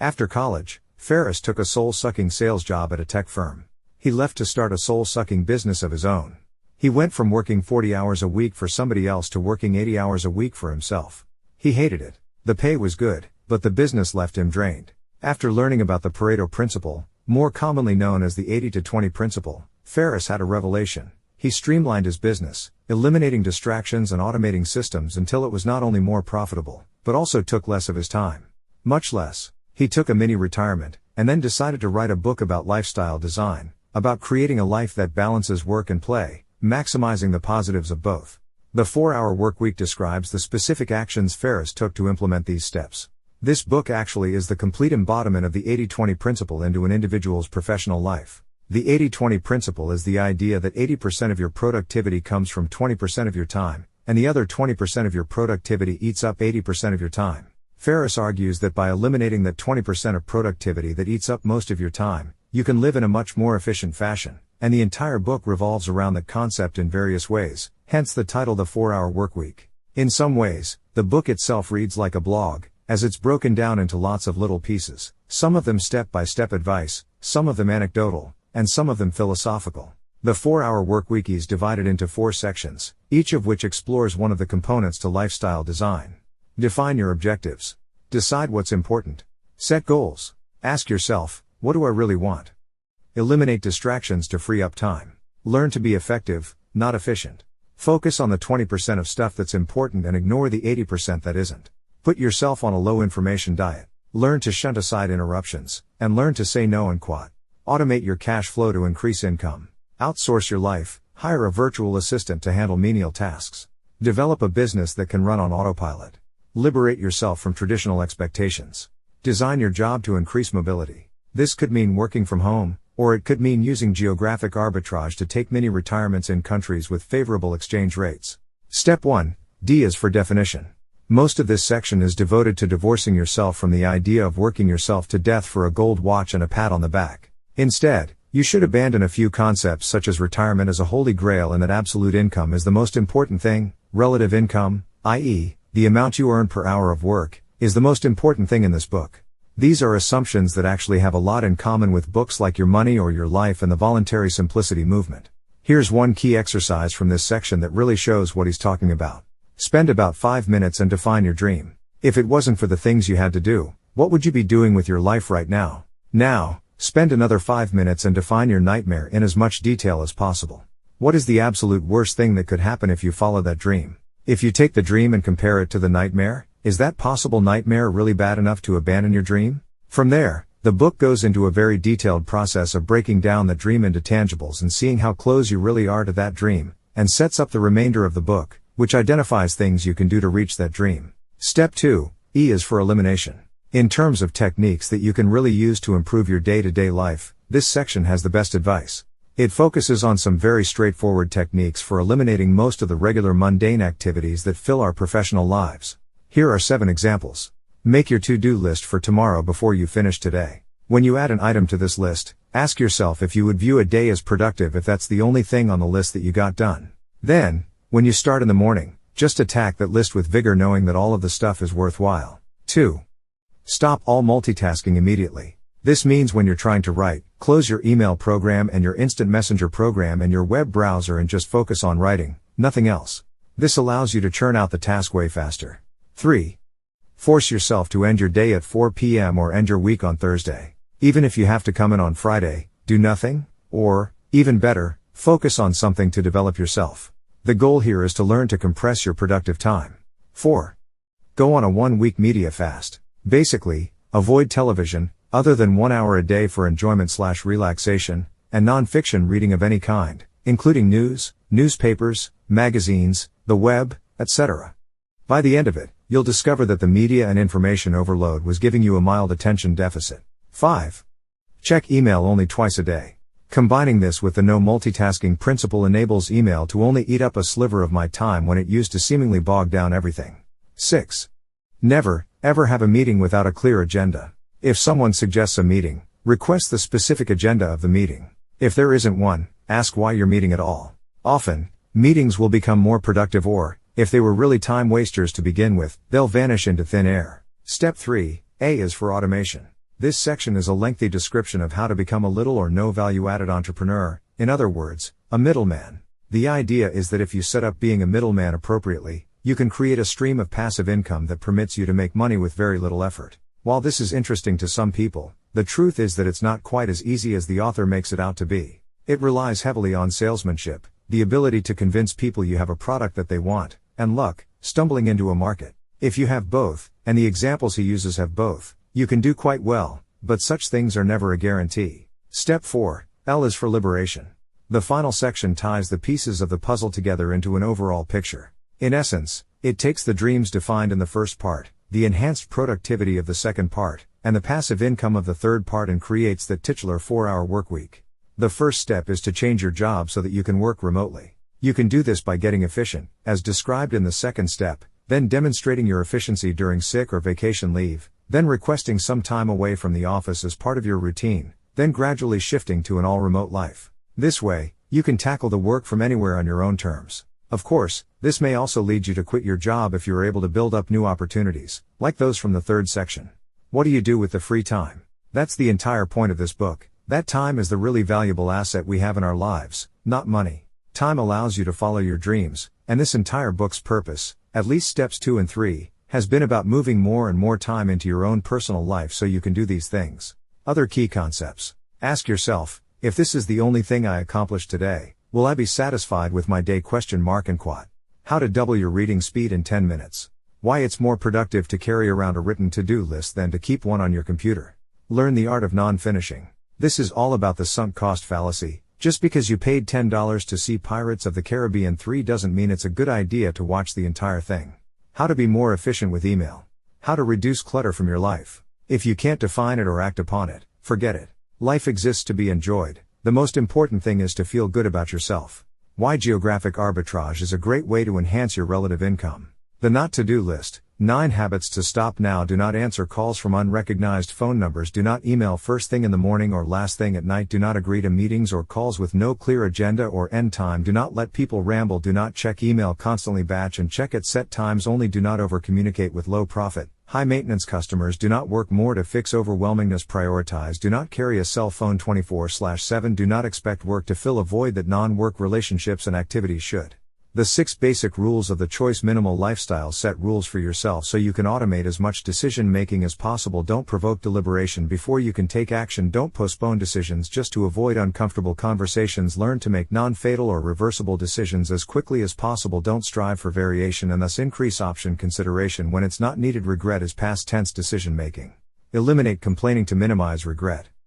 After college, Ferriss took a soul-sucking sales job at a tech firm. He left to start a soul-sucking business of his own. He went from working 40 hours a week for somebody else to working 80 hours a week for himself. He hated it. The pay was good, but the business left him drained. After learning about the Pareto principle, more commonly known as the 80-20 principle, Ferriss had a revelation. He streamlined his business, eliminating distractions and automating systems until it was not only more profitable, but also took less of his time. Much less. He took a mini retirement, and then decided to write a book about lifestyle design, about creating a life that balances work and play, maximizing the positives of both. The 4-Hour Workweek describes the specific actions Ferriss took to implement these steps. This book actually is the complete embodiment of the 80-20 principle into an individual's professional life. The 80-20 principle is the idea that 80% of your productivity comes from 20% of your time, and the other 20% of your productivity eats up 80% of your time. Ferriss argues that by eliminating that 20% of productivity that eats up most of your time, you can live in a much more efficient fashion, and the entire book revolves around that concept in various ways, hence the title The 4-Hour Workweek. In some ways, the book itself reads like a blog, as it's broken down into lots of little pieces, some of them step-by-step advice, some of them anecdotal, and some of them philosophical. The 4-Hour Workweek is divided into 4 sections, each of which explores one of the components to lifestyle design. Define your objectives. Decide what's important. Set goals. Ask yourself, what do I really want? Eliminate distractions to free up time. Learn to be effective, not efficient. Focus on the 20% of stuff that's important and ignore the 80% that isn't. Put yourself on a low information diet. Learn to shunt aside interruptions, and learn to say no and quit. Automate your cash flow to increase income. Outsource your life. Hire a virtual assistant to handle menial tasks. Develop a business that can run on autopilot. Liberate yourself from traditional expectations. Design your job to increase mobility. This could mean working from home, or it could mean using geographic arbitrage to take mini retirements in countries with favorable exchange rates. Step 1. D is for definition. Most of this section is devoted to divorcing yourself from the idea of working yourself to death for a gold watch and a pat on the back. Instead, you should abandon a few concepts such as retirement as a holy grail and that absolute income is the most important thing. Relative income, i.e., the amount you earn per hour of work, is the most important thing in this book. These are assumptions that actually have a lot in common with books like Your Money or Your Life and the Voluntary Simplicity movement. Here's one key exercise from this section that really shows what he's talking about. Spend about 5 minutes and define your dream. If it wasn't for the things you had to do, what would you be doing with your life right now? Now, spend another 5 minutes and define your nightmare in as much detail as possible. What is the absolute worst thing that could happen if you follow that dream? If you take the dream and compare it to the nightmare, is that possible nightmare really bad enough to abandon your dream? From there, the book goes into a very detailed process of breaking down the dream into tangibles and seeing how close you really are to that dream, and sets up the remainder of the book, which identifies things you can do to reach that dream. Step 2, E is for elimination. In terms of techniques that you can really use to improve your day-to-day life, this section has the best advice. It focuses on some very straightforward techniques for eliminating most of the regular mundane activities that fill our professional lives. Here are 7 examples. Make your to-do list for tomorrow before you finish today. When you add an item to this list, ask yourself if you would view a day as productive if that's the only thing on the list that you got done. Then, when you start in the morning, just attack that list with vigor knowing that all of the stuff is worthwhile. 2. Stop all multitasking immediately. This means when you're trying to write, close your email program and your instant messenger program and your web browser and just focus on writing, nothing else. This allows you to churn out the task way faster. 3. Force yourself to end your day at 4 p.m. or end your week on Thursday. Even if you have to come in on Friday, do nothing, or, even better, focus on something to develop yourself. The goal here is to learn to compress your productive time. 4. Go on a 1-week media fast. Basically, avoid television, other than 1 hour a day for enjoyment/relaxation, and non-fiction reading of any kind, including news, newspapers, magazines, the web, etc. By the end of it, you'll discover that the media and information overload was giving you a mild attention deficit. 5. Check email only twice a day. Combining this with the no multitasking principle enables email to only eat up a sliver of my time when it used to seemingly bog down everything. 6. Never, ever have a meeting without a clear agenda. If someone suggests a meeting, request the specific agenda of the meeting. If there isn't one, ask why you're meeting at all. Often, meetings will become more productive or, if they were really time wasters to begin with, they'll vanish into thin air. Step 3, A is for automation. This section is a lengthy description of how to become a little or no value-added entrepreneur, in other words, a middleman. The idea is that if you set up being a middleman appropriately, you can create a stream of passive income that permits you to make money with very little effort. While this is interesting to some people, the truth is that it's not quite as easy as the author makes it out to be. It relies heavily on salesmanship, the ability to convince people you have a product that they want, and luck, stumbling into a market. If you have both, and the examples he uses have both, you can do quite well, but such things are never a guarantee. Step 4, L is for liberation. The final section ties the pieces of the puzzle together into an overall picture. In essence, it takes the dreams defined in the first part, the enhanced productivity of the second part, and the passive income of the third part and creates the titular 4-hour workweek. The first step is to change your job so that you can work remotely. You can do this by getting efficient, as described in the second step, then demonstrating your efficiency during sick or vacation leave, then requesting some time away from the office as part of your routine, then gradually shifting to an all-remote life. This way, you can tackle the work from anywhere on your own terms. Of course, this may also lead you to quit your job if you are able to build up new opportunities, like those from the third section. What do you do with the free time? That's the entire point of this book. That time is the really valuable asset we have in our lives, not money. Time allows you to follow your dreams, and this entire book's purpose, at least steps 2 and 3, has been about moving more and more time into your own personal life so you can do these things. Other key concepts. Ask yourself, if this is the only thing I accomplished today, will I be satisfied with my day? And quote. How to double your reading speed in 10 minutes. Why it's more productive to carry around a written to-do list than to keep one on your computer. Learn the art of non-finishing. This is all about the sunk cost fallacy. Just because you paid $10 to see Pirates of the Caribbean 3 doesn't mean it's a good idea to watch the entire thing. How to be more efficient with email. How to reduce clutter from your life. If you can't define it or act upon it, forget it. Life exists to be enjoyed. The most important thing is to feel good about yourself. Why geographic arbitrage is a great way to enhance your relative income. The not-to-do list. 9 habits to stop now. Do not answer calls from unrecognized phone numbers. Do not email first thing in the morning or last thing at night. Do not agree to meetings or calls with no clear agenda or end time. Do not let people ramble. Do not check email constantly. Batch and check at set times only. Do not over-communicate with low profit, high maintenance customers. Do not work more to fix overwhelmingness. Prioritize. Do not carry a cell phone 24/7. Do not expect work to fill a void that non-work relationships and activities should. The 6 basic rules of the choice minimal lifestyle. Set rules for yourself so you can automate as much decision making as possible. Don't provoke deliberation before you can take action. Don't postpone decisions just to avoid uncomfortable conversations. Learn to make non-fatal or reversible decisions as quickly as possible. Don't strive for variation and thus increase option consideration when it's not needed. Regret is past tense decision making. Eliminate complaining to minimize regret.